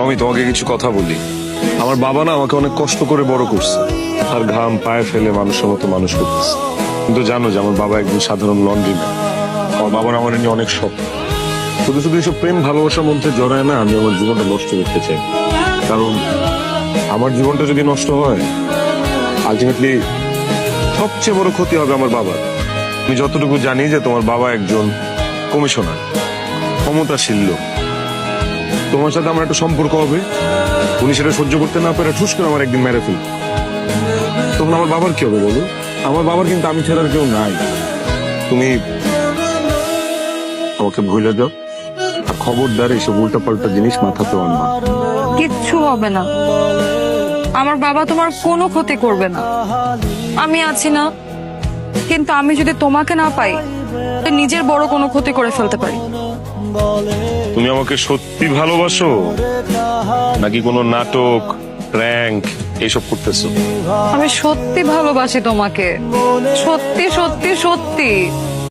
আমি তোমাকে কিছু কথা বলি। আমার বাবা না আমাকে অনেক কষ্ট করে বড় করছে, আর ঘাম পায়ে ফেলে মানুষের মতো মানুষ করতেছে। কিন্তু জানো যে আমার বাবা একজন সাধারণ লন্ড্রি ম্যান। আমার বাবার আমার নিয়ে অনেক শখ। শুধু শুধু এইসব প্রেম ভালোবাসার মধ্যে জড়ায় না, আমি আমার জীবনটা নষ্ট করতে চাই। কারণ আমার জীবনটা যদি নষ্ট হয়, আলটিমেটলি সবচেয়ে বড় ক্ষতি হবে আমার বাবার। আমি যতটুকু জানি যে তোমার বাবা একজন কমিশনার, ক্ষমতাশীল লোক। তোমার সাথে আমার একটা সম্পর্ক হবে, উনি সেটা সহ্য করতে না পারে ঠুস করে আমার একদিন মেরে ফেলবে। তখন আমার বাবার কি হবে বলো? আমার বাবার কিন্তু আমি ছাড়া আর কেউ নাই। তুমি আমাকে ভুলে যাও, আর খবরদার এইসব উল্টা পাল্টা জিনিস মাথাতে আনবা। কিচ্ছু হবে না, আমার বাবা তোমার কোনো ক্ষতি করবে না। আমি আছি না, কিন্তু আমি যদি তোমাকে না পাই নিজের বড় কোনো ক্ষতি করে ফেলতে পারি। তুমি আমাকে সত্যি ভালোবাসো নাকি কোনো নাটক প্র্যাঙ্ক এইসব করতেছো? আমি সত্যি ভালোবাসি তোমাকে, সত্যি সত্যি সত্যি।